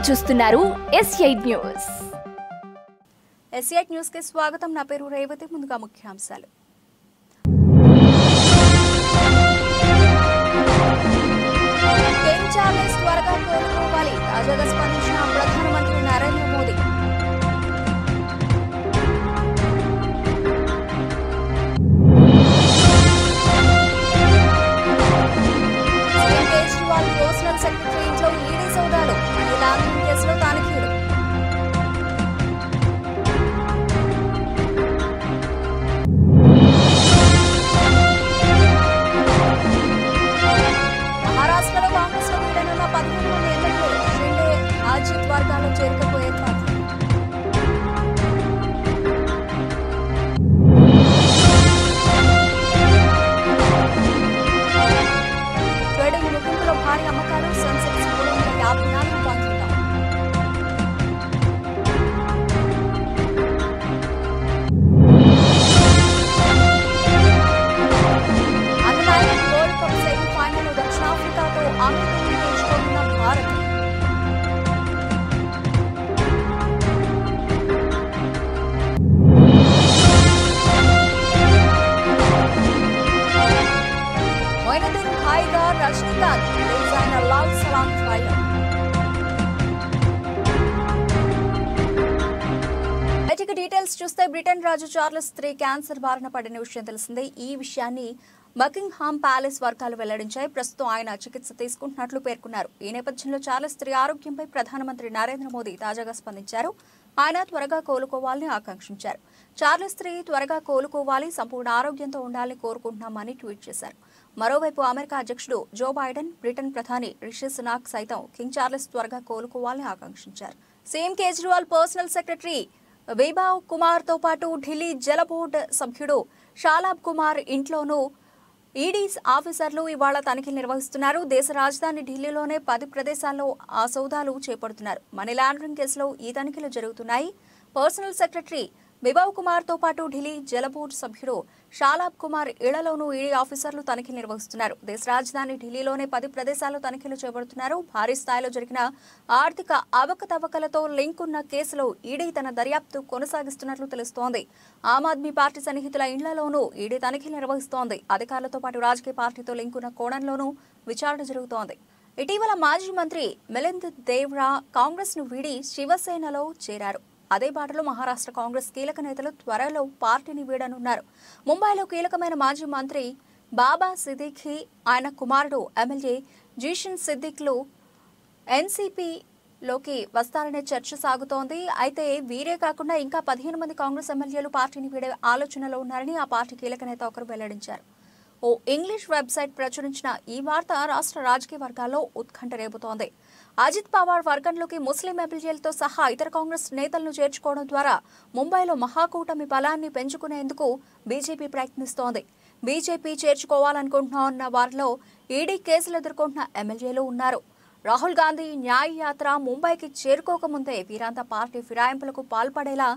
చూస్తున్నారు S8 news. S8 news కి స్వాగతం. నా పేరు రేవతి. ముందుగా ముఖ్యాంశాలు. కింగ్ చార్లెస్ త్వరగా కోలుకోవాలి. తాజాగా స్పందించిన ప్రధానమంత్రి Narendra Modi. CM Kejriwal personal secretary ఇంట్లో ఈడీ సోదాలు. మనీ లాండరింగ్ కేసులో తనిఖీలు. మహారాష్ట్రలో కాంగ్రెస్ లో వీడనున్న 13 మంది ఎమ్మెల్యేలు షిండే అజిత్ వర్గాల్లో చేరికకు ఏర్పాట్లు. ట్రేడింగ్ ముగింపులో భారీ అమ్మకాలు. సెన్సెక్స్ 354 పాయింట్లుగా. అండర్-19 వరల్డ్ కప్ సెమీఫైనల్ దక్షిణాఫ్రికాతో ఆమెను గెలుచుకున్న భారత్. మొయినుద్దీన్ హాయిగా రజనీకాంత్ రిలీజ్ అయిన లాల్ సలాం ట్రైలర్. ఇక డీటెయిల్స్ చూస్తే బ్రిటన్ రాజు చార్లెస్ III క్యాన్సర్ బారిన పడిన విషయం తెలిసిందే. ఈ విషయాన్ని బకింగ్హామ్ ప్యాలెస్ వర్గాలు వెల్లడించాయి. ప్రస్తుతం ఆయన చికిత్స తీసుకుంటున్నట్లు పేర్కొన్నారు. ఈ నేపథ్యంలో చార్లెస్ III ఆరోగ్యంపై ప్రధానమంత్రి నరేంద్ర మోదీ తాజాగా స్పందించారు. ఆయన త్వరగా కోలుకోవాలని ఆకాంక్షించారు. చార్లెస్ III త్వరగా కోలుకోవాలి, సంపూర్ణ ఆరోగ్యంతో ఉండాలని కోరుకుంటున్నామని ట్వీట్ చేశారు. మరోవైపు అమెరికా అధ్యక్షుడు జో బైడెన్, బ్రిటన్ ప్రధాని రిషి సునాక్ సైతం కింగ్ చార్లెస్ త్వరగా కోలుకోవాలని ఆకాంక్షించారు. CM Kejriwal personal secretary Vaibhav Kumar తో పాటు ఢిల్లీ జల బోర్డు సభ్యుడు షాలాబ్ కుమార్ ఇంట్లోనూ ఈడీ ఆఫీసర్లు ఇవాళ తనిఖీలు నిర్వహిస్తున్నారు. దేశ రాజధాని ఢిల్లీలోనే 10 ప్రదేశాల్లో ఆ సోదాలు చేపడుతున్నారు. మనీ లాండరింగ్ కేసులో ఈ తనిఖీలు జరుగుతున్నాయి. పర్సనల్ సెక్రటరీ వైభవ్ కుమార్ తో పాటు ఢిల్లీ జల బోర్డు సభ్యుడు షాలాబ్ కుమార్ ఇళ్లలోనూ ఈడీ ఆఫీసర్లు తనిఖీలు నిర్వహిస్తున్నారు. దేశ రాజధాని ఢిల్లీలోనే 10 ప్రదేశాల్లో తనిఖీలు చేపడుతున్నారు. భారీ స్థాయిలో జరిగిన ఆర్థిక అవకతవకలతో లింక్ ఉన్న కేసులో ఈడీ తన దర్యాప్తు కొనసాగిస్తున్నట్లు తెలుస్తోంది. ఆమ్ ఆద్మీ పార్టీ సన్నిహితుల ఇళ్లలోనూ ఈడీ తనిఖీలు నిర్వహిస్తోంది. అధికారులతో పాటు రాజకీయ పార్టీతో లింక్ ఉన్న కోణంలోనూ విచారణ జరుగుతోంది. ఇటీవల మాజీ మంత్రి మిలింద్ దేవ్రా కాంగ్రెస్ ను వీడి శివసేనలో చేరారు. అదే బాటలో మహారాష్ట్ర కాంగ్రెస్ కీలక నేతలు త్వరలో పార్టీని వీడనున్నారు. ముంబైలో కీలకమైన మాజీ మంత్రి బాబా సిద్దిఖీ, ఆయన కుమారుడు ఎమ్మెల్యే జీషన్ సిద్దిఖ్లు ఎన్సీపీలోకి వస్తారనే చర్చ సాగుతోంది. అయితే వీరే కాకుండా ఇంకా 15 మంది కాంగ్రెస్ ఎమ్మెల్యేలు పార్టీని వీడే ఆలోచనలో ఉన్నారని ఆ పార్టీ కీలక నేత ఒకరు వెల్లడించారు. ఓ ఇంగ్లీష్ వెబ్సైట్ ప్రచురించిన ఈ వార్త రాష్ట్ర రాజకీయ వర్గాల్లో ఉత్కంఠ రేపుతోంది. అజిత్ పవార్ వర్గంలోకి ముస్లిం ఎమ్మెల్యేలతో సహా ఇతర కాంగ్రెస్ నేతలను చేర్చుకోవడం ద్వారా ముంబైలో మహాకూటమి బలాన్ని పెంచుకునేందుకు బీజేపీ ప్రయత్నిస్తోంది. బీజేపీ చేర్చుకోవాలనుకుంటున్న వారిలో ఈడీ కేసులు ఎదుర్కొంటున్న ఎమ్మెల్యేలు ఉన్నారు. రాహుల్ గాంధీ న్యాయ యాత్ర ముంబైకి చేరుకోకముందే వీరంతా పార్టీ ఫిరాయింపులకు పాల్పడేలా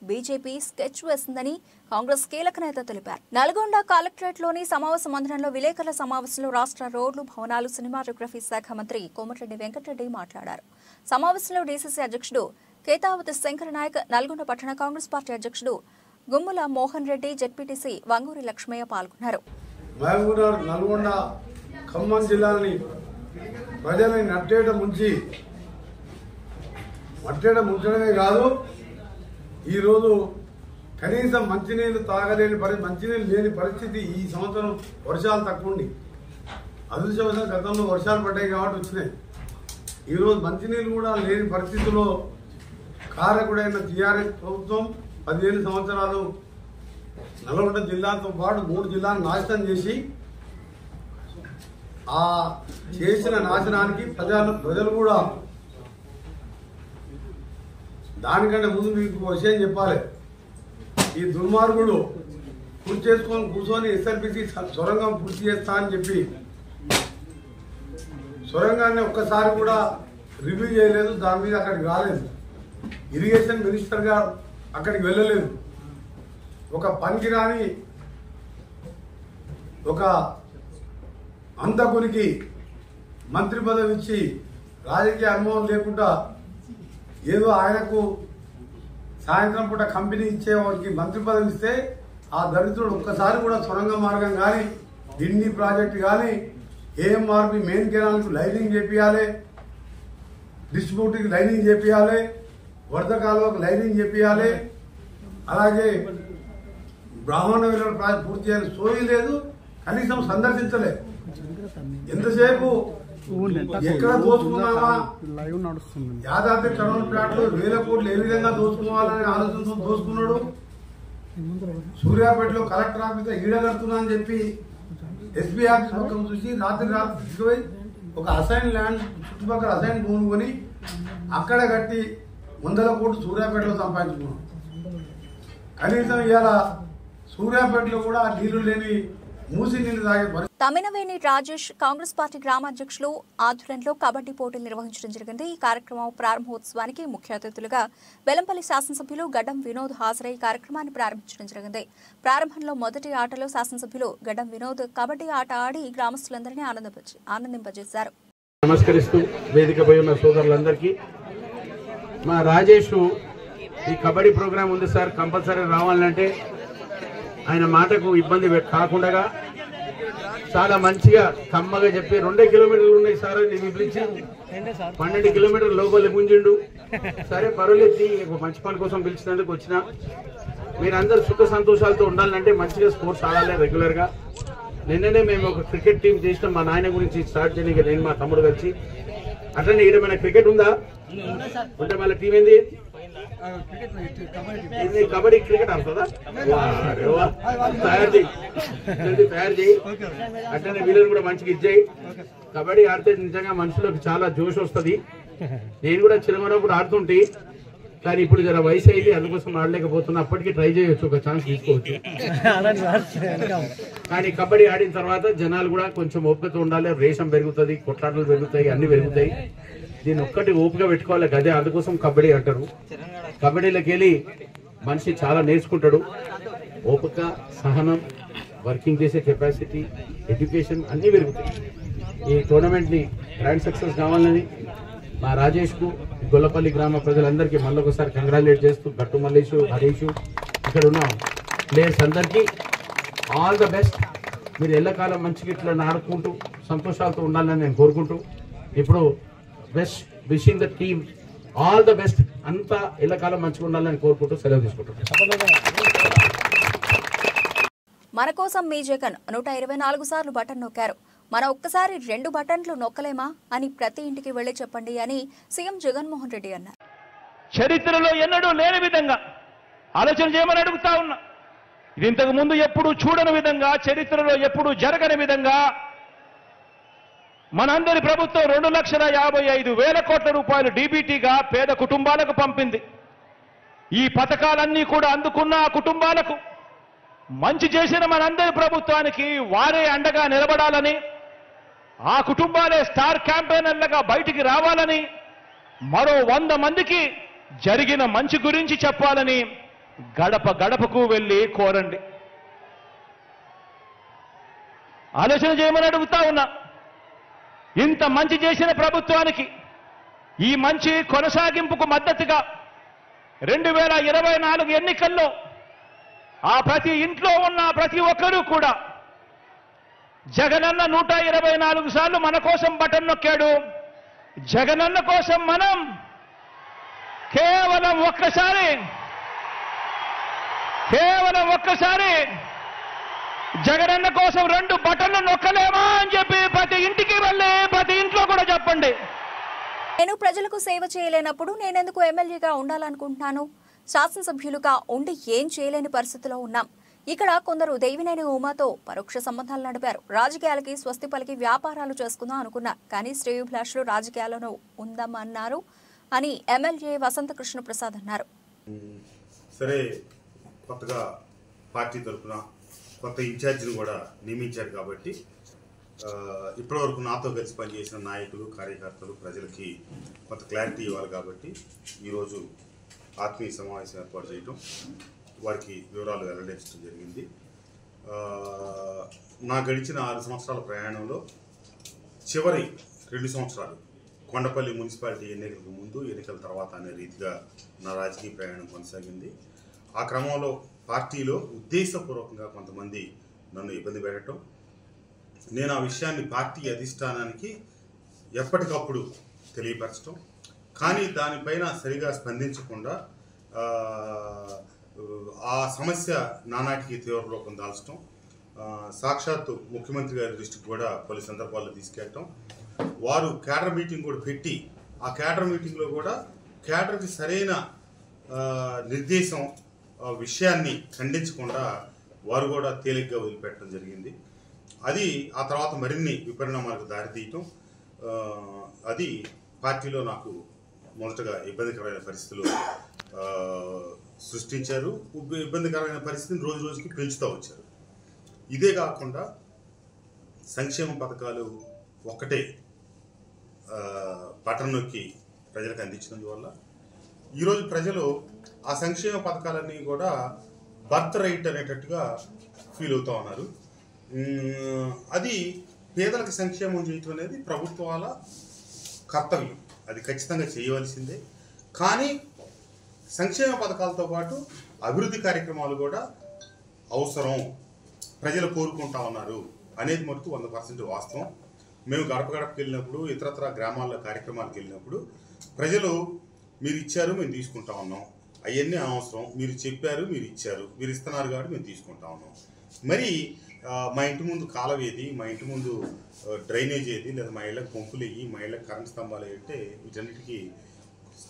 బీజేపీ స్కెచ్ వేసిందని కాంగ్రెస్ కీలక నేత తెలిపారు. నల్గొండ కలెక్టరేట్లోని సమావేశ మందిరంలో విలేకరుల సమావేశంలో రాష్ట్ర రోడ్లు, భవనాలు, సినిమాటోగ్రఫీ శాఖ మంత్రి కోమటిరెడ్డి వెంకటరెడ్డి మాట్లాడారు. సమావేశంలో డీసీసీ అధ్యక్షుడు కేతావతి శంకర నాయక్, నల్గొండ పట్టణ కాంగ్రెస్ పార్టీ అధ్యక్షుడు గుమ్ముల మోహన్ రెడ్డి, జెడ్పీటీసీ వంగూరి లక్ష్మయ్య పాల్గొన్నారు. నల్గొండ, ఖమ్మం జిల్లాలని ప్రజల్ని ముంచడమే కాదు, ఈరోజు కనీసం మంచినీళ్ళు తాగలేని మంచినీళ్ళు లేని పరిస్థితి. ఈ సంవత్సరం వర్షాలు తక్కువ ఉండి, అదృష్టవశాత్తు గతంలో వర్షాలు పడ్డాయి కాబట్టి వచ్చినాయి. ఈరోజు మంచినీళ్ళు కూడా లేని పరిస్థితుల్లో కారకుడైన టీఆర్ఎస్ ప్రభుత్వం 15 సంవత్సరాలు నల్గొండ జిల్లాతో పాటు 3 జిల్లాలు నాశనం చేసి, ఆ చేసిన నాశనానికి ప్రజలు కూడా దానికంటే ముందు మీకు విషయం చెప్పాలి. ఈ దుర్మార్గుడు కూర్చొని ఎస్ఆర్బీసీ సొరంగం పూర్తి చేస్తా అని చెప్పి సొరంగాన్ని ఒక్కసారి కూడా రివ్యూ చేయలేదు. దాని మీద అక్కడికి రాలేదు. ఇరిగేషన్ మినిస్టర్గా అక్కడికి వెళ్ళలేదు. ఒక పనికిరాని ఒక అంతకునికి మంత్రి పదవి ఇచ్చి రాజకీయ అనుభవం లేకుండా ఏదో ఆయనకు సాయంత్రం పూట కంపెనీ ఇచ్చే వారికి మంత్రి పదవి ఇస్తే ఆ దళితుడు ఒక్కసారి కూడా సొరంగ మార్గం కానీ డిండి ప్రాజెక్ట్ కానీ ఏఎంఆర్పి మెయిన్ కెనాల్కు లైనింగ్ చేపియాలి, డిస్ట్రిబ్యూటర్కి లైనింగ్ చేపియాలి, వరద కాలువకు లైనింగ్ చేపియాలి, అలాగే బ్రాహ్మణ విలువ ప్రాజెక్ట్ పూర్తి చేయాలి. సోయి లేదు, కనీసం సందర్శించలేదు. ఎంతసేపు ఎక్కడ దోచుకున్నామా, యాదాద్రి టర్నల్ ప్లాట్లు 1000 కోట్లు ఏ విధంగా దోచుకోవాలనే ఆలోచనతో దోచుకున్నాడు. సూర్యాపేటలో కలెక్టర్ ఆఫీస్ ఈడ కడుతున్నా అని చెప్పి ఎస్పీ ఆఫీస్ పక్కన చూసి రాత్రి తీసుకుపోయి ఒక అసైన్ ల్యాండ్ చుట్టుపక్కల అసైన్ భూమి కొని అక్కడ కట్టి 100 కోట్లు సూర్యాపేటలో సంపాదించుకున్నాం. కనీసం ఇవాళ సూర్యాపేటలో కూడా నీళ్లు లేని మూసి నీళ్లు తాగే. తమినవేణి రాజేష్ కాంగ్రెస్ పార్టీ గ్రామాధ్యక్షులు ఆధ్వర్యంలో కబడ్డీ పోటీలు నిర్వహించడం జరిగింది. ఈ కార్యక్రమం ప్రారంభోత్సవానికి ముఖ్య అతిథులుగా వెల్లంపల్లి శాసనసభ్యులు గడ్డం వినోద్ హాజరై కార్యక్రమాన్ని ప్రారంభించడం జరిగింది. ప్రారంభంలో మొదటి ఆటలో శాసనసభ్యులు గడ్డం వినోద్ కబడ్డీ ఆట ఆడి గ్రామస్తులందరినీ ఆనందింపజేశారు. నమస్కరిస్తూ వేదికపై ఉన్న సోదరులందరికీ, మా రాజేష్ ఈ కబడ్డీ ప్రోగ్రాం ఉంది సార్, కంపల్సరీ రావాలంటే ఆయన మాటకు ఇబ్బంది కాకుండా చాలా మంచిగా కమ్మగా చెప్పి 2 కిలోమీటర్లు ఉన్నాయి సార్ అని పిలిచి 12 కిలోమీటర్ల లోపల గుంజిండు. సరే పర్వాలేదు, మంచి పని కోసం పిలిచినందుకు వచ్చిన. మీరందరూ సుఖ సంతోషాలతో ఉండాలంటే మంచిగా స్పోర్ట్స్ ఆడాలి రెగ్యులర్ గా. నిన్ననే మేము ఒక క్రికెట్ టీం చేసినాం, మా నాయన గురించి స్టార్ట్ చేయడానికి నేను మా తమ్ముడు కలిసి. అట్లనే ఇక్కడ మన క్రికెట్ ఉందా ఉంటే మళ్ళీ టీం ఏంది కబడ్డీ క్రికెట్ ఆడుతుందా? తయారు చేయి. అట్లనే వీళ్ళని కూడా మంచిగా ఇచ్చాయి. కబడ్డీ ఆడితే నిజంగా మనుషులకు చాలా జోష్ వస్తుంది. నేను కూడా చిన్నప్పుడు ఆడుతుంటే, కానీ ఇప్పుడు జర వయసు అయింది, అందుకోసం ఆడలేకపోతున్నా. అప్పటికి ట్రై చేయొచ్చు, ఒక ఛాన్స్ తీసుకోవచ్చు. కానీ కబడ్డీ ఆడిన తర్వాత జనాలు కూడా కొంచెం ఓపికతో ఉండాలి. రేషం పెరుగుతుంది, కొట్లాటలు పెరుగుతాయి, అన్ని పెరుగుతాయి. దీన్ని ఒక్కటి ఓపిక పెట్టుకోవాలి, గదే అందుకోసం కబడ్డీ అంటారు. కబడ్డీలోకి వెళ్ళి మనిషి చాలా నేర్చుకుంటాడు. ఓపిక, సహనం, వర్కింగ్ చేసే కెపాసిటీ, ఎడ్యుకేషన్ అన్నీ పెరుగుతాయి. ఈ టోర్నమెంట్ని గ్రాండ్ సక్సెస్ కావాలని మా రాజేష్కు, గొల్లపల్లి గ్రామ ప్రజలందరికీ మళ్ళొకసారి కంగ్రాచులేట్ చేస్తూ, గట్టు మల్లేషు, హరీషు, ఇక్కడ ఉన్న ప్లేయర్స్ అందరికీ ఆల్ ద బెస్ట్. మీరు ఎల్లకాలం మంచిగా ఇట్లా ఆడుకుంటూ సంతోషాలతో ఉండాలని నేను కోరుకుంటూ, ఇప్పుడు best wishing the team all the best, అంతా ఎల్లకాలం మంచిగా ఉండాలని కోరుకుంటూ సెలవు తీసుకుంటున్నాను. మన కోసం మీ జగన్ 124 సార్లు బటన్ నొక్కారు. మనం ఒక్కసారి 2 బటన్లు నొక్కలేమా అని ప్రతి ఇంటికి వెళ్లి చెప్పండి అని సీఎం జగన్మోహన్ రెడ్డి అన్నారు. చరిత్రలో ఎన్నడూ లేని విధంగా ఆలోచన చేయమని అడుగుతా ఉన్నా. ఇది ఇంతకు ముందు ఎప్పుడు చూడని విధంగా, చరిత్రలో ఎప్పుడు జరగని విధంగా మనందరి ప్రభుత్వం 2,55,000 కోట్ల రూపాయలు డీబీటీగా పేద కుటుంబాలకు పంపింది. ఈ పథకాలన్నీ కూడా అందుకున్న ఆ కుటుంబాలకు మంచి చేసిన మనందరి ప్రభుత్వానికి వారే అండగా నిలబడాలని, ఆ కుటుంబాలే స్టార్ క్యాంపెయినర్లుగా బయటికి రావాలని, మరో 100 మందికి జరిగిన మంచి గురించి చెప్పాలని గడప గడపకు వెళ్ళి కోరండి. ఆలోచన చేయమని అడుగుతా ఉన్నా. ఇంత మంచి చేసిన ప్రభుత్వానికి ఈ మంచి కొనసాగింపుకు మద్దతుగా 2024 ఎన్నికల్లో ఆ ప్రతి ఇంట్లో ఉన్న ప్రతి ఒక్కరూ కూడా జగనన్న 124 సార్లు మన కోసం బటన్ నొక్కాడు. జగనన్న కోసం మనం కేవలం ఒక్కసారి జగనన్న కోసం 2 బటన్లు నొక్కలేమా అని చెప్పి ప్రతి ఇంటికి వెళ్ళి ప్రతి ఇంట్లో కూడా చెప్పండి. నేను ప్రజలకు సేవ చేయలేనప్పుడు నేనెందుకు ఎమ్మెల్యేగా ఉండాలనుకుంటున్నాను? శాసనసభ్యులుగా ఉండి ఏం చేయలేని పరిస్థితిలో ఉన్నాం. ఇక్కడ కొందరు దేవినేని ఉమాతో పరోక్ష సంబంధాలు నడిపారు. రాజకీయాలకి స్వస్తి పలికి వ్యాపారాలు చేసుకుందాం అనుకున్నా, కానీ శ్రేయోభిలాషులు రాజకీయాలను ఉందామన్నారు అని ఎమ్మెల్యే వసంత కృష్ణ ప్రసాద్ అన్నారు. సరే, కొత్తగా పార్టీ తరఫున కొత్త ఇన్ఛార్జిని కూడా నియమించారు కాబట్టి ఇప్పటివరకు నాతో కలిసి పనిచేసిన నాయకులు, కార్యకర్తలు, ప్రజలకి కొంత క్లారిటీ ఇవ్వాలి కాబట్టి ఈరోజు ఆత్మీయ సమావేశం ఏర్పాటు చేయడం, వారికి వివరాలు వెల్లడించడం జరిగింది. నా గడిచిన 6 సంవత్సరాల ప్రయాణంలో చివరి 2 సంవత్సరాలు కొండపల్లి మున్సిపాలిటీ ఎన్నికలకు ముందు, ఎన్నికల తర్వాత అనే రీతిగా నా రాజకీయ ప్రయాణం కొనసాగింది. ఆ క్రమంలో పార్టీలో ఉద్దేశపూర్వకంగా కొంతమంది నన్ను ఇబ్బంది పెట్టడం, నేను ఆ విషయాన్ని పార్టీ అధిష్టానానికి ఎప్పటికప్పుడు తెలియపరచడం, కానీ దానిపైన సరిగా స్పందించకుండా ఆ సమస్య నానాటికి తీవ్ర రూపం దాల్చడం, సాక్షాత్తు ముఖ్యమంత్రి గారి దృష్టికి కూడా పలు సందర్భాల్లో తీసుకెళ్ళటం, వారు క్యాడర్ మీటింగ్ కూడా పెట్టి ఆ క్యాడర్ మీటింగ్లో కూడా క్యాడర్కి సరైన నిర్దేశం విషయాన్ని ఖండించకుండా వారు కూడా తేలిగ్గా వదిలిపెట్టడం జరిగింది. అది ఆ తర్వాత మరిన్ని విపరిణామాలకు దారితీయటం, అది పార్టీలో నాకు మొదటగా ఇబ్బందికరమైన పరిస్థితులు సృష్టించారు. ఇబ్బందికరమైన పరిస్థితిని రోజు రోజుకి పెంచుతూ వచ్చారు. ఇదే కాకుండా సంక్షేమ పథకాలు ఒక్కటే బటన్ నొక్కి ప్రజలకు అందించినందువల్ల ఈరోజు ప్రజలు ఆ సంక్షేమ పథకాలన్నీ కూడా బర్త్ రైట్ అనేటట్టుగా ఫీల్ అవుతూ ఉన్నారు. అది పేదలకు సంక్షేమం చేయటం అనేది ప్రభుత్వాల కర్తవ్యం, అది ఖచ్చితంగా చేయవలసిందే. కానీ సంక్షేమ పథకాలతో పాటు అభివృద్ధి కార్యక్రమాలు కూడా అవసరం, ప్రజలు కోరుకుంటా ఉన్నారు అనేది మటుకు 100% వాస్తవం. మేము గడప గడపకి వెళ్ళినప్పుడు, ఇతరత్ర గ్రామాల్లో కార్యక్రమాలకు వెళ్ళినప్పుడు ప్రజలు మీరు ఇచ్చారు మేము తీసుకుంటా ఉన్నాం, అవన్నీ అనవసరం, మీరు చెప్పారు మీరు ఇచ్చారు, మీరు ఇస్తున్నారు కాబట్టి మేము తీసుకుంటా ఉన్నాం, మరి మా ఇంటి ముందు కాలువ ఏది, మా ఇంటి ముందు డ్రైనేజ్ ఏది, లేదా మా ఇళ్ళకి పంపులు వేయి, మా ఇళ్ళకి కరెంట్ స్తంభాలు అంటే వీటన్నిటికీ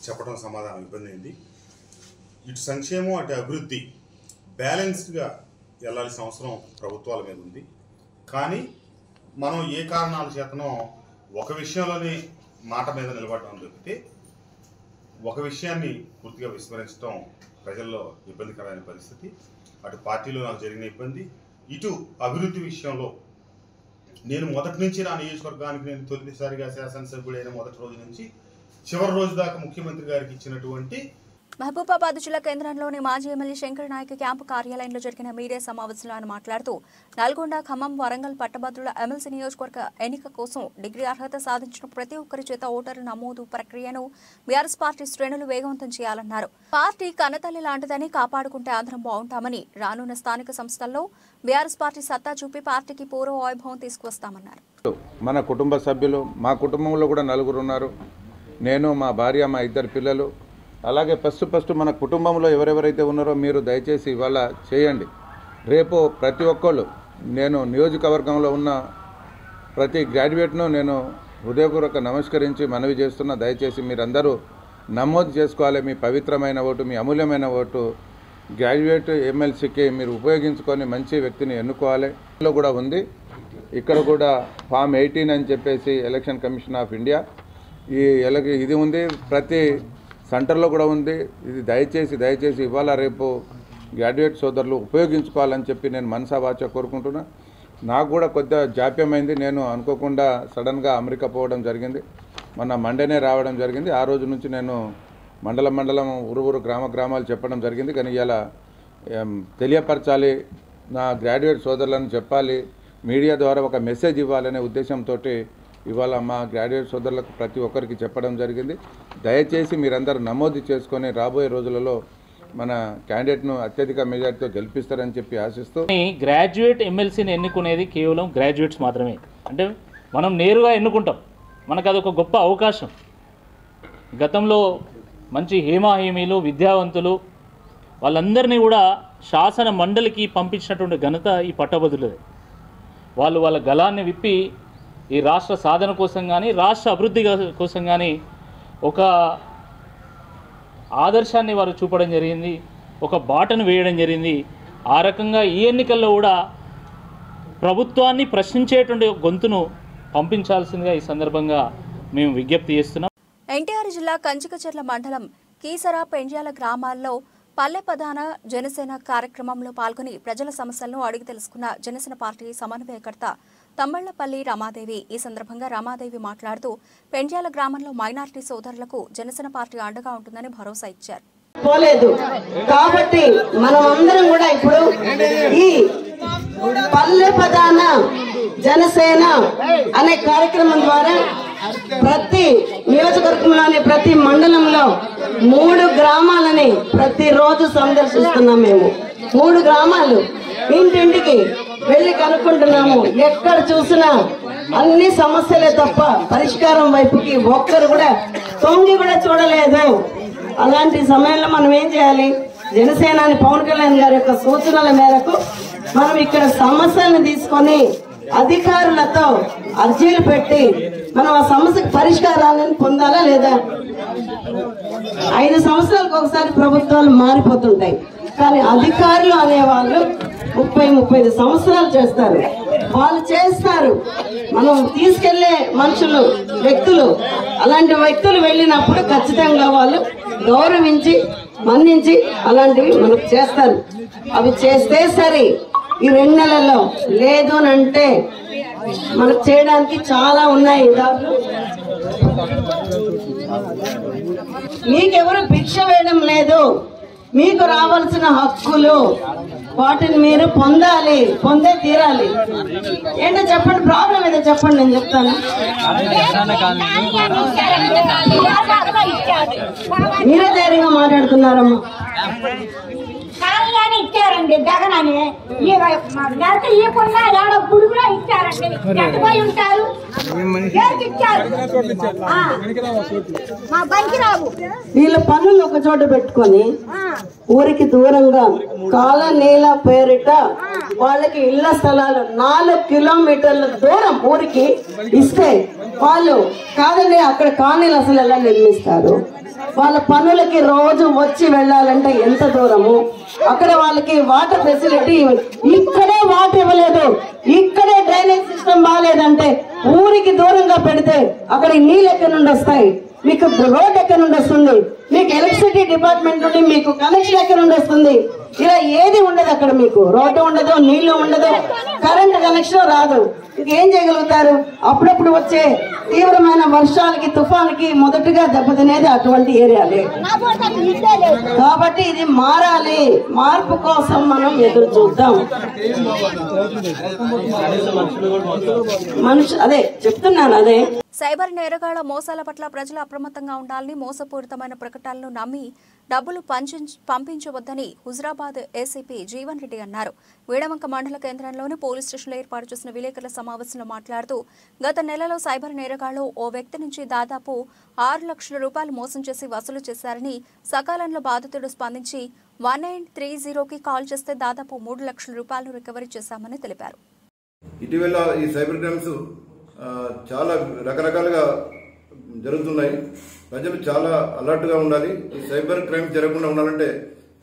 చెప్పడం సమాధానం ఇబ్బంది అయింది. ఇటు సంక్షేమం అటు అభివృద్ధి బ్యాలెన్స్డ్గా వెళ్ళాల్సిన అవసరం ప్రభుత్వాల మీద ఉంది. కానీ మనం ఏ కారణాల చేతనో ఒక విషయంలోనే మాట మీద నిలబడడం తప్పితే ఒక విషయాన్ని పూర్తిగా విస్మరించడం ప్రజల్లో ఇబ్బందికరమైన పరిస్థితి. అటు పార్టీలో నాకు జరిగిన ఇబ్బంది, ఇటు అభివృద్ధి విషయంలో నేను మొదటి నుంచి నా నియోజకవర్గానికి నేను తొలిసారిగా శాసనసభ్యుడైన మొదటి రోజు నుంచి చివరి రోజు దాకా ముఖ్యమంత్రి గారికి ఇచ్చినటువంటి మహబూబాబాద్ జిల్లా కేంద్రంలోని మాజీ ఎమ్మెల్యే శంకర్ నాయక్ క్యాంపు కార్యాలయంలో జరిగిన మీడియా సమావేశంలో ఆయన మాట్లాడుతూ నల్గొండ, ఖమ్మం, వరంగల్ పట్టభద్రుల ఎమ్మెల్సీ నియోజకవర్గ ఎన్నిక కోసం డిగ్రీ అర్హత సాధించిన ప్రతి ఒక్కరి చేత ఓటర్ల నమోదు ప్రక్రియను బీఆర్ఎస్ పార్టీ శ్రేణులు వేగవంతం చేయాలన్నారు. పార్టీ కన్నతల్లి లాంటిదని, కాపాడుకుంటే అందరం బాగుంటామని, రానున్న స్థానిక సంస్థల్లో బీఆర్ఎస్ పార్టీ సత్తా చూపి పార్టీకి పూర్వ వైభవం తీసుకువస్తామన్నారు. మన కుటుంబ సభ్యులు, మా కుటుంబంలో కూడా 4 ఉన్నారు. నేను, మా భార్య, మా 2 పిల్లలు. అలాగే ఫస్ట్ మన కుటుంబంలో ఎవరెవరైతే ఉన్నారో మీరు దయచేసి ఇవాళ చేయండి. రేపు ప్రతి ఒక్కళ్ళు, నేను నియోజకవర్గంలో ఉన్న ప్రతి గ్రాడ్యుయేట్ను నేను హృదయపూర్వక నమస్కరించి మనవి చేస్తున్నా. దయచేసి మీరందరూ నమోదు చేసుకోవాలి. మీ పవిత్రమైన ఓటు, మీ అమూల్యమైన ఓటు గ్రాడ్యుయేట్ ఎమ్మెల్సీకి మీరు ఉపయోగించుకొని మంచి వ్యక్తిని ఎన్నుకోవాలి. ఇందులో కూడా ఉంది, ఇక్కడ కూడా ఫామ్ 18 అని చెప్పేసి ఎలక్షన్ కమిషన్ ఆఫ్ ఇండియా ఇది ఉంది, ప్రతి సెంటర్లో కూడా ఉంది. ఇది దయచేసి ఇవాళ రేపు గ్రాడ్యుయేట్ సోదరులు ఉపయోగించుకోవాలని చెప్పి నేను మనసా వాచా కోరుకుంటున్నా. నాకు కూడా కొద్దిగా జాప్యమైంది. నేను అనుకోకుండా సడన్గా అమెరికా పోవడం జరిగింది. మొన్న మండేనే రావడం జరిగింది. ఆ రోజు నుంచి నేను మండలం ఊరు గ్రామాలు చెప్పడం జరిగింది. కానీ ఇలా తెలియపరచాలి, నా గ్రాడ్యుయేట్ సోదరులను చెప్పాలి, మీడియా ద్వారా ఒక మెసేజ్ ఇవ్వాలనే ఉద్దేశంతో ఇవాళ మా గ్రాడ్యుయేట్ సోదరులకు ప్రతి ఒక్కరికి చెప్పడం జరిగింది. దయచేసి మీరందరూ నమోదు చేసుకొని రాబోయే రోజులలో మన క్యాండిడేట్ను అత్యధిక మెజార్టీతో గెలిపిస్తారని చెప్పి ఆశిస్తూ, గ్రాడ్యుయేట్ ఎమ్మెల్సీని ఎన్నుకునేది కేవలం గ్రాడ్యుయేట్స్ మాత్రమే. అంటే మనం నేరుగా ఎన్నుకుంటాం, మనకు అదొక గొప్ప అవకాశం. గతంలో మంచి హేమాహేమీలు, విద్యావంతులు వాళ్ళందరినీ కూడా శాసన మండలికి పంపించినటువంటి ఘనత ఈ పట్టభద్రులదే. వాళ్ళు వాళ్ళ గళాన్ని విప్పి ఈ రాష్ట్ర సాధన కోసం కానీ, రాష్ట్ర అభివృద్ధి కోసం కానీ ఒక ఆదర్శాన్ని వారు చూపడం జరిగింది, ఒక బాటను వేయడం జరిగింది. ఆ రకంగా ఈ ఎన్నికల్లో కూడా ప్రభుత్వాన్ని ప్రశ్నించేటువంటి గొంతును పంపించాల్సిందిగా ఈ సందర్భంగా మేము విజ్ఞప్తి చేస్తున్నాం. ఎన్టీఆర్ జిల్లా కంచికచెర్ల మండలం కీసరా, పెండ్యాల గ్రామాల్లో పల్లె ప్రధాన జనసేన కార్యక్రమంలో పాల్గొని ప్రజల సమస్యలను అడిగి తెలుసుకున్న జనసేన పార్టీ సమన్వయకర్త తమ్మళ్లపల్లి రమాదేవి. ఈ సందర్భంగా రమాదేవి మాట్లాడుతూ పెండ్యాల గ్రామంలో మైనారిటీ సోదరులకు జనసేన పార్టీ అండగా ఉంటుందని భరోసా ఇచ్చారు. పోలేదు కాబట్టి మనం అందరం కూడా ఇప్పుడు ఈ పల్లె ప్రధాన జనసేన అనే కార్యక్రమం ద్వారా ప్రతి నియోజకవర్గంలోని ప్రతి మండలంలో 3 గ్రామాలని ప్రతిరోజు సందర్శిస్తున్నాం. మేము 3 గ్రామాలు ఇంటింటికి వెళ్ళి కనుక్కుంటున్నాము. ఎక్కడ చూసినా అన్ని సమస్యలే తప్ప పరిష్కారం వైపుకి ఒక్కరు కూడా తొంగి కూడా చూడలేదు. అలాంటి సమయంలో మనం ఏం చేయాలి? జనసేనాని పవన్ కళ్యాణ్ గారి యొక్క సూచనల మేరకు మనం ఇక్కడ సమస్యలను తీసుకొని అధికారులతో అర్జీలు పెట్టి మనం ఆ సమస్యకు పరిష్కారాలను పొందాలా లేదా? 5 సంవత్సరాలకు ఒకసారి ప్రభుత్వాలు మారిపోతుంటాయి, కానీ అధికారులు అనేవాళ్ళు 30-35 సంవత్సరాలు చేస్తారు. వాళ్ళు చేస్తారు, మనం తీసుకెళ్లే మనుషులు, వ్యక్తులు, అలాంటి వ్యక్తులు వెళ్ళినప్పుడు ఖచ్చితంగా వాళ్ళు గౌరవించి మన్నించి అలాంటివి మనకు చేస్తారు. అవి చేస్తే సరే. ఈ 2 నెలల్లో లేదు అంటే మనకు చేయడానికి చాలా ఉన్నాయి. మీకెవరు భిక్ష వేయడం లేదు. మీకు రావాల్సిన హక్కులు వాటిని మీరు పొందాలి, పొందే తీరాలి. ఏంటో చెప్పండి, ప్రాబ్లం ఏదో చెప్పండి, నేను చెప్తాను. మీరే ధైర్యంగా మాట్లాడుతున్నారమ్మా. కాళ్ళని ఇచ్చారండి జగనని, నెలకి ఇవ్వకుండా ఏడో గుడుగులో ఇచ్చారండి. ఎట్టుపోయి ఉంటారు, ఇచ్చారు మా బంకిరావు. వీళ్ళ పనులు ఒక చోట పెట్టుకొని ఊరికి దూరంగా కాలనీల పేరిట వాళ్ళకి ఇళ్ల స్థలాలు 4 కిలోమీటర్ల దూరం ఊరికి ఇస్తే వాళ్ళు కాదండి అక్కడ కాలనీలు అసలు ఎలా నిర్మిస్తారు? వాళ్ళ పనులకి రోజు వచ్చి వెళ్ళాలంటే ఎంత దూరము? అక్కడ వాళ్ళకి వాటర్ ఫెసిలిటీ ఇక్కడే వాటర్ ఇవ్వలేదు, ఇక్కడే డ్రైనేజ్ సిస్టమ్ బాగాలేదంటే ఊరికి దూరంగా పెడితే అక్కడ నీళ్ళు ఎక్కడి నుండి వస్తాయి? మీకు రోడ్ ఎక్కడి నుండి వస్తుంది? మీకు ఎలక్ట్రిసిటీ డిపార్ట్మెంట్ నుండి మీకు కనెక్షన్ ఎక్కడి నుండి వస్తుంది? ఇలా ఏది ఉండదు అక్కడ. మీకు రోడ్డు ఉండదు, నీళ్లు ఉండదు, కరెంట్ కనెక్షన్ రాదు. ఇంకేం చేయగలుగుతారు? అప్పుడప్పుడు వచ్చే తీవ్రమైన వర్షాలకి, తుఫాన్కి మొదటగా దెబ్బతినేది అటువంటి ఏరియాలే. కాబట్టి ఇది మారాలి. మార్పు కోసం మనం ఎదురు చూద్దాం. అదే చెప్తున్నాను. అదే సైబర్ నేరగాళ్ల మోసాల పట్ల ప్రజలు అప్రమత్తంగా ఉండాలని, మోసపూరితమైన ప్రకటనలను నమ్మి డబ్బులు పంపించవద్దని హుజరాబాద్ ఏసీపీ జీవన్ రెడ్డి అన్నారు. వీడవంక మండల కేంద్రంలోని పోలీస్ స్టేషన్లో ఏర్పాటు చేసిన విలేకరుల సమావేశంలో మాట్లాడుతూ గత నెలలో సైబర్ నేరగాళ్లు ఓ వ్యక్తి నుంచి దాదాపు 6 లక్షల రూపాయలు మోసం చేసి వసూలు చేశారని, సకాలంలో బాధితుడు స్పందించి 1930కి కాల్ చేస్తే దాదాపు 3 లక్షల రూపాయలు రికవరీ చేశామని తెలిపారు. ఇటీవల ఈ సైబర్ క్రైమ్స్ చాలా రకరకాలుగా జరుగుతున్నాయి. ప్రజలు చాలా అలర్ట్గా ఉండాలి. ఈ సైబర్ క్రైమ్ జరగకుండా ఉండాలంటే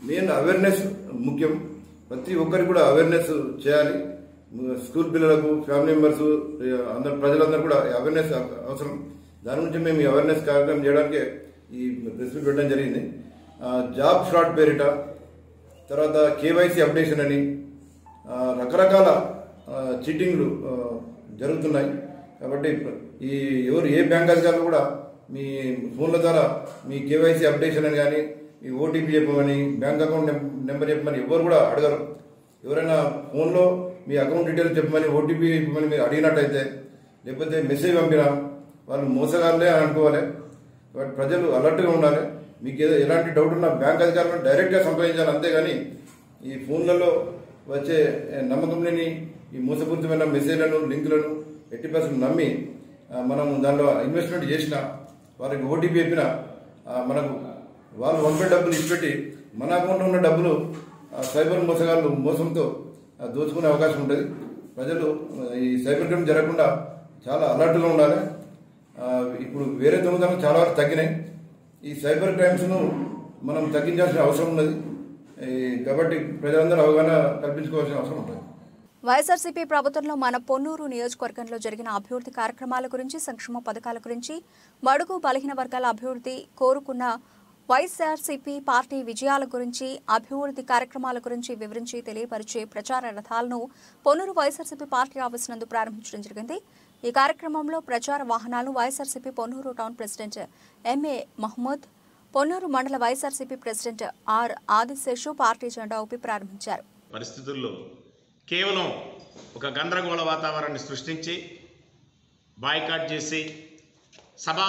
మెయిన్ అవేర్నెస్ ముఖ్యం. ప్రతి ఒక్కరికి కూడా అవేర్నెస్ చేయాలి. స్కూల్ పిల్లలకు, ఫ్యామిలీ మెంబర్స్, అందరు ప్రజలందరూ కూడా అవేర్నెస్ అవసరం. దాని నుంచి మేము ఈ అవేర్నెస్ కార్యక్రమం చేయడానికి ఈ ప్రెస్ మీట్ పెట్టడం జరిగింది. జాబ్ ఫ్రాడ్ పేరిట, తర్వాత కేవైసీ అప్డేషన్ అని రకరకాల చీటింగ్లు జరుగుతున్నాయి. కాబట్టి ఈ ఎవరు ఏ బ్యాంక్ అధికారులు కూడా మీ ఫోన్ల ద్వారా మీ కేవైసీ అప్డేషన్ అని కానీ, మీ ఓటీపీ చెప్పమని, బ్యాంక్ అకౌంట్ నెంబర్ చెప్పమని ఎవరు కూడా అడగరు. ఎవరైనా ఫోన్లో మీ అకౌంట్ డీటెయిల్స్ చెప్పమని, ఓటీపీ చెప్పమని మీరు అడిగినట్టయితే, లేకపోతే మెసేజ్ పంపినా వాళ్ళు మోసగాళ్ళే అని అనుకోవాలి. కాబట్టి ప్రజలు అలర్ట్గా ఉండాలి. మీకు ఎలాంటి డౌట్ ఉన్నా బ్యాంక్ అధికారులను డైరెక్ట్గా సంప్రదించాలి. అంతేగాని ఈ ఫోన్లలో వచ్చే నమ్మకం లేని ఈ మోసపూరితమైన మెసేజ్లను, లింకులను 80% నమ్మి మనం దానిలో ఇన్వెస్ట్మెంట్ చేసిన వారికి ఓటీపీ చెప్పిన మనకు వాళ్ళు వంపే డబ్బులు ఇచ్చిపెట్టి మన అకౌంట్లో ఉన్న డబ్బులు సైబర్ మోసగాళ్ళు మోసంతో దోచుకునే అవకాశం ఉంటుంది. ప్రజలు ఈ సైబర్ క్రైమ్ జరగకుండా చాలా అలర్ట్గా ఉండాలి. ఇప్పుడు వేరే దొంగతనం చాలా వరకు తగ్గినాయి. ఈ సైబర్ క్రైమ్స్ను మనం తగ్గించాల్సిన అవసరం ఉన్నది. కాబట్టి ప్రజలందరూ అవగాహన కల్పించుకోవాల్సిన అవసరం ఉంటుంది. వైఎస్ఆర్సీపీ ప్రభుత్వంలో మన పొన్నూరు నియోజకవర్గంలో జరిగిన అభివృద్ధి కార్యక్రమాల గురించి, సంక్షేమ పథకాల గురించి, బడుగు బలహీన వర్గాల అభివృద్ధి కోరుకున్న వైఎస్ఆర్సీపీ పార్టీ విజయాల గురించి, అభివృద్ధి కార్యక్రమాల గురించి వివరించి తెలియపరిచే ప్రచార రథాలను పొన్నూరు వైఎస్ఆర్సీపీ పార్టీ ఆఫీస్ నందు ప్రారంభించడం జరిగింది. ఈ కార్యక్రమంలో ప్రచార వాహనాలు YSRCP Ponnuru town president MA Mohammed, Ponnuru mandal YSRCP president R Adiseshu party జెండా ఊపి ప్రారంభించారు. పరిస్థితుల్లో కేవలం ఒక గందరగోళ వాతావరణాన్ని సృష్టించి బాయ్కాట్ చేసి సభా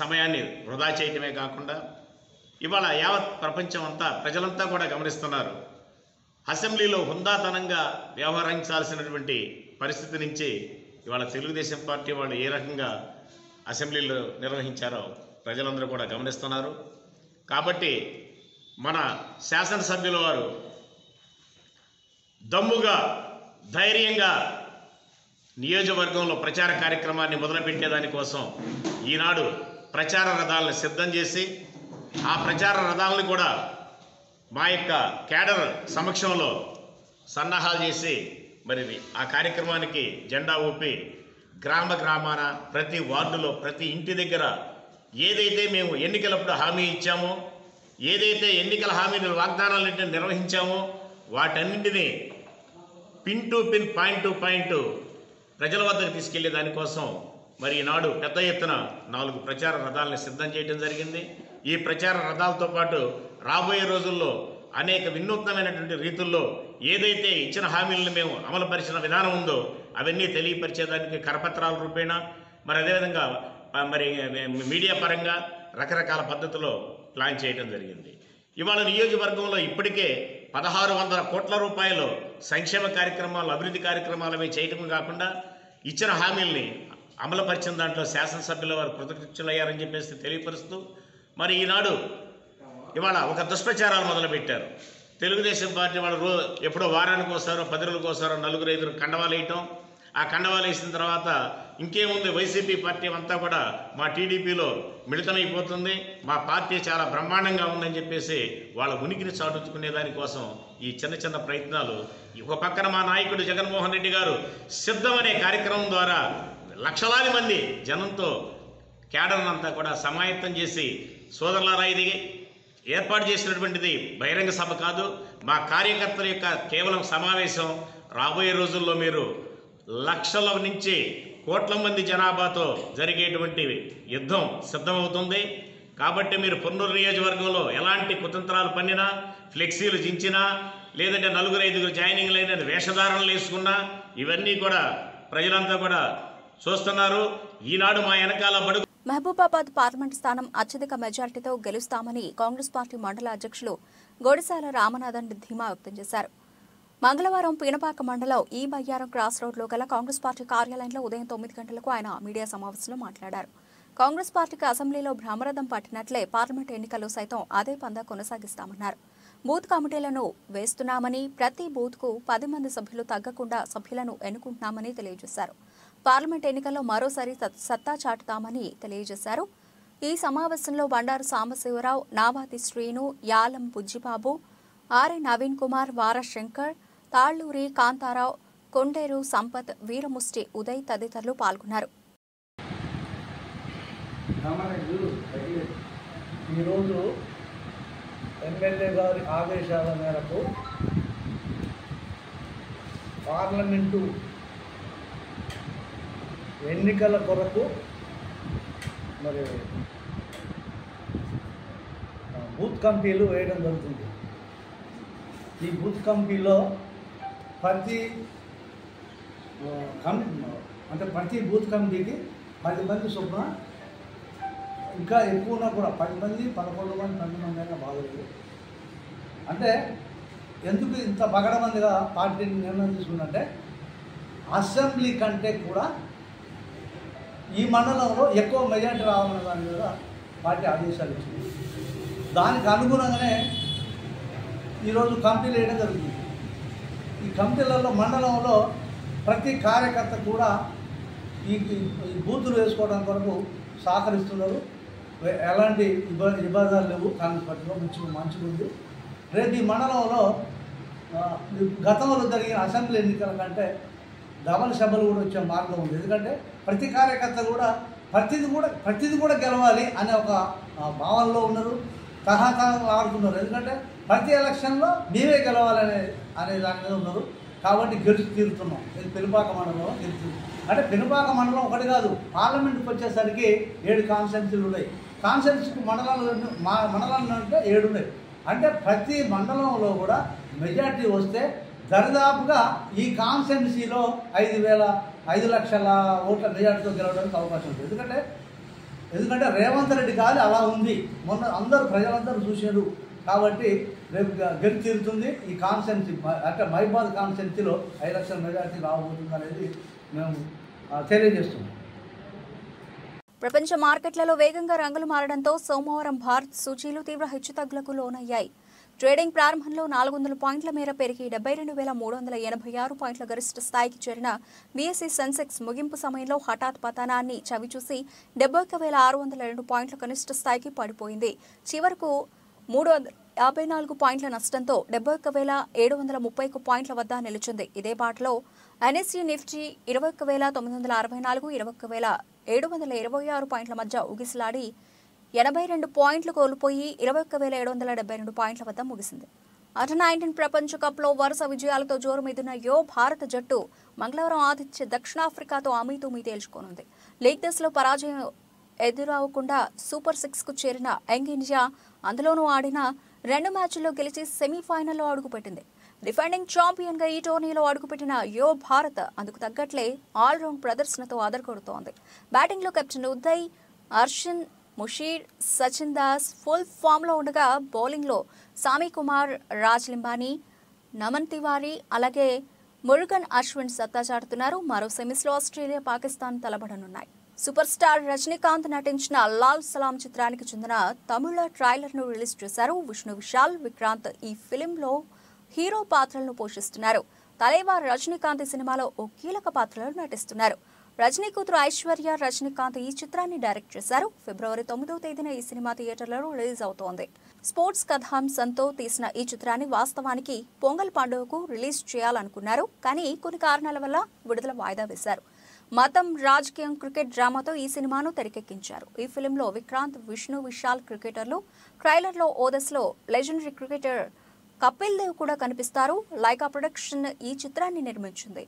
సమయాన్ని వృధా చేయటమే కాకుండా ఇవాళ యావత్ ప్రపంచం అంతా ప్రజలంతా కూడా గమనిస్తున్నారు. అసెంబ్లీలో హుందాతనంగా వ్యవహరించాల్సినటువంటి పరిస్థితి నుంచి ఇవాళ తెలుగుదేశం పార్టీ వాళ్ళు ఏ రకంగా అసెంబ్లీలో నిర్వహించారో ప్రజలందరూ కూడా గమనిస్తున్నారు. కాబట్టి మన శాసనసభ్యుల వారు దమ్ముగా ధైర్యంగా నియోజకవర్గంలో ప్రచార కార్యక్రమాన్ని మొదలుపెట్టేదానికోసం ఈనాడు ప్రచార రథాలను సిద్ధం చేసి ఆ ప్రచార రథాలను కూడా మా యొక్క కేడర్ సమక్షంలో సన్నాహాలు చేసి మరి ఆ కార్యక్రమానికి జెండా ఊపి గ్రామాన ప్రతి వార్డులో ప్రతి ఇంటి దగ్గర ఏదైతే మేము ఎన్నికలప్పుడు హామీ ఇచ్చామో, ఏదైతే ఎన్నికల హామీలు వాగ్దానాలన్నింటినీ నిర్వహించామో వాటన్నింటినీ pin to pin, point to point ప్రజల వద్దకు తీసుకెళ్లే దానికోసం మరి ఈనాడు పెద్ద ఎత్తున 4 ప్రచార రథాలను సిద్ధం చేయడం జరిగింది. ఈ ప్రచార రథాలతో పాటు రాబోయే రోజుల్లో అనేక వినూత్నమైనటువంటి రీతుల్లో ఏదైతే ఇచ్చిన హామీలను మేము అమలుపరిచిన విధానం ఉందో అవన్నీ తెలియపరిచేదానికి కరపత్రాల రూపేణ మరి అదేవిధంగా మరి మీడియా పరంగా రకరకాల పద్ధతిలో ప్లాన్ చేయడం జరిగింది. ఇవాళ నియోజకవర్గంలో ఇప్పటికే 1600 కోట్ల రూపాయలు సంక్షేమ కార్యక్రమాలు, అభివృద్ధి కార్యక్రమాలు చేయటం కాకుండా ఇచ్చిన హామీల్ని అమలుపరిచిన దాంట్లో శాసనసభ్యుల వారు కృతజ్ఞులయ్యారని చెప్పేసి తెలియపరుస్తూ మరి ఈనాడు ఇవాళ ఒక దుష్ప్రచారాలు మొదలుపెట్టారు. తెలుగుదేశం పార్టీ వాళ్ళు ఎప్పుడో వారానికి వస్తారో 10 రోజులకు వస్తారో 4-5 కండవాలు వేయటం, ఆ కండవాలు వేసిన తర్వాత ఇంకేముంది వైసీపీ పార్టీ అంతా కూడా మా టీడీపీలో మిళితమైపోతుంది, మా పార్టీ చాలా బ్రహ్మాండంగా ఉందని చెప్పేసి వాళ్ళ ఉనికిని చాటుకునే దానికోసం ఈ చిన్న ప్రయత్నాలు. ఒక పక్కన మా నాయకుడు జగన్మోహన్ రెడ్డి గారు సిద్ధం అనే కార్యక్రమం ద్వారా లక్షలాది మంది జనంతో కేడర్నంతా కూడా సమాయత్తం చేసి, సోదరులారా ఇది ఏర్పాటు చేసినటువంటిది బహిరంగ సభ కాదు, మా కార్యకర్తల యొక్క కేవలం సమావేశం. రాబోయే రోజుల్లో మీరు లక్షల నుంచి కోట్ల మంది జనాభాతో జరిగేటువంటి యుద్ధం సిద్ధమవుతుంది. కాబట్టి మీరు పొన్నూరు నియోజకవర్గంలో ఎలాంటి కుతంత్రాలు పన్నినా, ఫ్లెక్సీలు జించినా, లేదంటే 4-5 జాయినింగ్లు అయిన వేషధారణలు వేసుకున్నా ఇవన్నీ కూడా ప్రజలంతా కూడా చూస్తున్నారు. ఈనాడు మా వెనకాల బడుగు మహబూబాబాద్ పార్లమెంట్ స్థానం అత్యధిక మెజార్టీతో గెలుస్తామని కాంగ్రెస్ పార్టీ మండల అధ్యక్షులు గోడిసాల రామనాథన్ ధీమా వ్యక్తం చేశారు. మంగళవారం పీనపాక మండలం ఈ బయ్యారం క్రాస్ రోడ్లో గల కాంగ్రెస్ పార్టీ కార్యాలయంలో ఉదయం 9 గంటలకు ఆయన మీడియా సమావేశంలో మాట్లాడారు. కాంగ్రెస్ పార్టీకి అసెంబ్లీలో భ్రమరథం పట్టినట్లే పార్లమెంట్ ఎన్నికల్లో సైతం అదే పందా కొనసాగిస్తామన్నారు. బూత్ కమిటీలను వేస్తున్నామని, ప్రతి బూత్కు 10 మంది సభ్యులు తగ్గకుండా సభ్యులను ఎన్నుకుంటున్నామని తెలియజేశారు. పార్లమెంట్ ఎన్నికల్లో మరోసారి సత్తా చాటుతామని తెలియజేశారు. ఈ సమావేశంలో బండారు సాంబశివరావు, నావాతి శ్రీను, యాలం బుజ్జిబాబు, ఆర్ఏ నవీన్ కుమార్, వార శంకర్, తాళ్లూరి కాంతారావు, కొండేరు సంపత్, వీరముష్టి ఉదయ్ తదితరులు పాల్గొన్నారు. ఈరోజు ఎమ్మెల్యే గారి ఆదేశాల మేరకు పార్లమెంటు ఎన్నికల కొరకు మరి బూత్ కమిటీలు వేయడం జరుగుతుంది. ఈ బూత్ కమిటీలో ప్రతి బూత్ కమిటీకి 10 మంది చొప్పున, ఇంకా ఎక్కువనా కూడా 10 మంది, 11 మంది, 12 మంది అయినా బాగలేదు. అంటే ఎందుకు ఇంత పగడమందిగా పార్టీని నిర్ణయం తీసుకుందంటే అసెంబ్లీ కంటే కూడా ఈ మండలంలో ఎక్కువ మెజార్టీ రావాలన్న దాని మీద పార్టీ ఆదేశాలు ఇచ్చింది. దానికి అనుగుణంగానే ఈరోజు కమిటీలు వేయడం జరుగుతుంది. ఈ కమిటీలలో మండలంలో ప్రతి కార్యకర్త కూడా ఈ బూతులు వేసుకోవడం కొరకు సహకరిస్తున్నారు. ఎలాంటి ఇబ్బందులు లేవు. కాంగ్రెస్ పార్టీలో మంచిగా ఉంది. రేపు ఈ మండలంలో గతంలో జరిగిన అసెంబ్లీ ఎన్నికల కంటే డబల్ సభలు కూడా వచ్చే మార్గం ఉంది. ఎందుకంటే ప్రతి కార్యకర్త కూడా ప్రతిది కూడా గెలవాలి అనే ఒక భావనలో ఉన్నారు, ఆడుతున్నారు. ఎందుకంటే ప్రతి ఎలక్షన్లో మేమే గెలవాలనే దాని మీద ఉన్నారు. కాబట్టి గెలిచి తీరుతున్నాం. ఇది పెనుపాక మండలంలో గెలుస్తుంది. అంటే పెనుపాక మండలం ఒకటి కాదు, పార్లమెంట్కి వచ్చేసరికి 7 కాన్స్టిట్యున్సీలు ఉన్నాయి. కాన్స్టిట్యున్సీకి మండలాలు అంటే 7 ఉన్నాయి. అంటే ప్రతి మండలంలో కూడా మెజార్టీ వస్తే దరిదాపుగా ఈ కాన్స్టిట్యున్సీలో 5 లక్షల ఓట్ల మెజార్టీతో గెలవడానికి అవకాశం ఉంటుంది. ఎందుకంటే ఎందుకంటే రేవంత్ రెడ్డి గాలి అలా ఉంది. మొన్న అందరూ ప్రజలందరూ చూశారు కాబట్టి రేపు గెలిచి తీరుతుంది. ఈ కాన్స్టెన్సీ అంటే మైబాద్ కాన్స్టెన్సీలో 5 లక్షల మెజార్టీ రాబోతుంది అనేది మేము తెలియజేస్తున్నాం. ప్రపంచ మార్కెట్లలో వేగంగా రంగులు మారడంతో సోమవారం భారత్ సూచీలు తీవ్ర హెచ్చుతగ్గులకు లోనయ్యాయి. ట్రేడింగ్ ప్రారంభంలో 400 పాయింట్ల మేర పెరిగి 72,386 పాయింట్ల గరిష్ట స్థాయికి చేరిన బీఎస్ఈ సెన్సెక్స్ ముగింపు సమయంలో హఠాత్ పతనాన్ని చవిచూసి 71,602 పాయింట్ల కనిష్ట స్థాయికి పడిపోయింది. చివరకు 354 పాయింట్ల నష్టంతో 71,730 పాయింట్ల వద్ద నిలిచింది. ఇదే బాటలో ఎన్ఎస్ఈ నిఫ్టీ 21,964, 21,726 పాయింట్ల మధ్య ఊగిసలాడి 82 పాయింట్లు కోల్పోయి 21,772 పాయింట్ల వద్ద ముగిసింది. అండర్-19 ప్రపంచ కప్లో వరుస విజయాలతో జోరుమీదున్న భారత జట్టు మంగళవారం ఆతిథ్య దక్షిణాఫ్రికాతో అమీతుమీ తేల్చుకోనుంది. లీగ్ దశలో పరాజయం ఎదురవకుండా సూపర్ 6కు చేరిన యంగ్ ఇండియా అందులోనూ ఆడిన 2 మ్యాచ్ల్లో గెలిచి సెమీఫైనల్లో అడుగుపెట్టింది. డిఫెండింగ్ ఛాంపియన్ గా ఈ టోర్నీలో అడుగుపెట్టిన భారత్ అందుకు తగ్గట్లే ఆల్రౌండ్ ప్రదర్శనతో అదరగొడుతోంది. బ్యాటింగ్ లో captain Uday, Arshin, Musheer, Sachin Dhas full form లో ఉండగా బౌలింగ్ లో సామి కుమార్, రాజ్ లింబానీ, నమన్ తివారీ అలాగే మురుగన్ అశ్విన్ సత్తా చాటుతున్నారు. మరో సెమీస్ లో ఆస్ట్రేలియా, పాకిస్తాన్ తలపడనున్నాయి. సూపర్ స్టార్ రజనీకాంత్ నటించిన లాల్ సలాం చిత్రానికి చెందిన తమిళ ట్రైలర్ ను రిలీజ్ చేశారు. విష్ణు విశాల్, విక్రాంత్ ఈ ఫిలింలో హీరో పాత్రలను పోషిస్తున్నారు. తలైవార్ రజనీకాంత్ ఈ సినిమాలో ఓ కీలక పాత్రలో నటిస్తున్నారు. రజనీ కూతురు ఐశ్వర్య రజనీకాంత్ ఈ చిత్రాన్ని డైరెక్ట్ చేశారు. ఫిబ్రవరి 9వ తేదీన ఈ సినిమా థియేటర్లలో రిలీజ్ అవుతోంది. స్పోర్ట్స్ కథాంశంతో తీసిన ఈ చిత్రాన్ని వాస్తవానికి పొంగల్ పండుగకు రిలీజ్ చేయాలనుకున్నారు. కానీ కొన్ని కారణాల వల్ల విడుదల వాయిదా వేశారు. మతం, రాజకీయం, క్రికెట్ డ్రామాతో ఈ సినిమాను తెరకెక్కించారు. ఈ ఫిలింలో విక్రాంత్, విష్ణు విశాల్ క్రికెటర్లు. ట్రైలర్లో ఓ దశలో లెజెండరీ క్రికెటర్ కపిల్ దేవ్ కూడా కనిపిస్తారు. లైకా ప్రొడక్షన్ ఈ చిత్రాన్ని నిర్మించింది.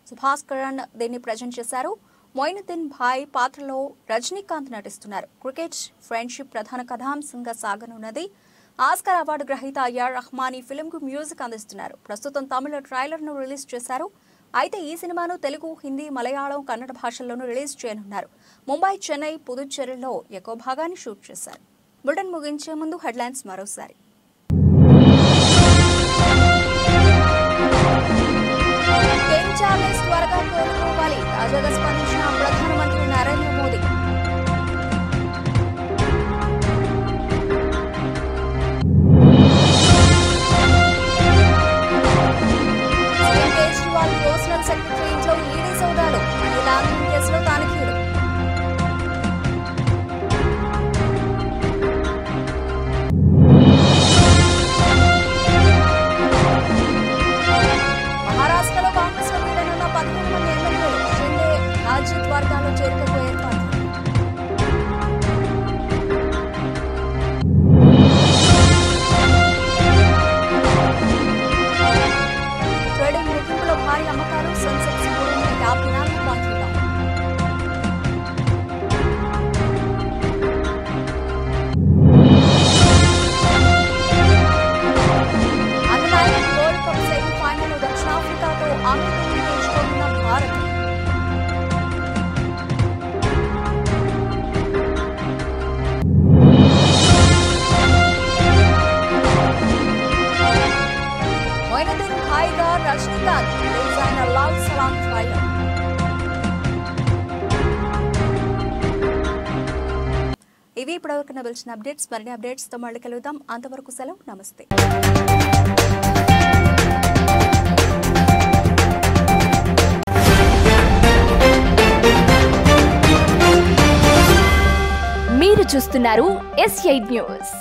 సుభాష్ కరణ్ దీన్ని ప్రజెంట్ చేశారు. మొయినుద్దీన్ భాయ్ పాత్రలో రజనీకాంత్ నటిస్తున్నారు. క్రికెట్, ఫ్రెండ్షిప్ ప్రధాన కథాంశంగా సాగనున్నది. ఆస్కార్ అవార్డు గ్రహీత అయ్యార్ రహ్మాన్ ఈ ఫిలింకు మ్యూజిక్ అందిస్తున్నారు. ప్రస్తుతం తమిళ ట్రైలర్ను రిలీజ్ చేశారు. అయితే ఈ సినిమాను తెలుగు, హిందీ, మలయాళం, కన్నడ భాషల్లోనూ రిలీజ్ చేయనున్నారు. ముంబై, చెన్నై, పుదుచ్చేరిలో ఎక్కువ భాగాన్ని షూట్ చేశారు. బులెటిన్ ముగించే ముందు హెడ్లైన్స్ మరోసారి. కింగ్ చార్లెస్ త్వరగా కోలుకోవాలి. తాజాగా స్పందించిన ప్రధానమంత్రి Narendra Modi. CM Kejriwal personal secretary ఇంట్లో ఈడీ సౌదాలు. మనీ లాండరింగ్ కేసులో తనిఖీలు. మహారాష్ట్రలో కాంగ్రెస్ లో వీడనున్న 13 మంది ఎమ్మెల్యేలు. షిండే, అజిత్ వర్గాల్లో చేరికకు ఏర్పాటు. ట్రేడింగ్ ముగింపులో భారీ అమ్మకాలు. సెన్సెక్స్ 354 పాయింట్ల. అండర్-19 వరల్డ్ కప్ సెమీఫైనల్ దక్షిణాఫ్రికాతో అమీతుమీ తేల్చుకోనున్న భారత్. మొయినుద్దీన్ భాయ్గా రజనీకాంత్ రిలీజ్ అయిన లాల్ సలాం ట్రైలర్. ఇవి ఇప్పటివరకు నిలిచిన అప్డేట్స్. మరిన్ని అప్డేట్స్ తో మళ్ళీ కలుద్దాం. అంతవరకు సెలవు. నమస్తే. మీరు చూస్తున్నారు S8 న్యూస్.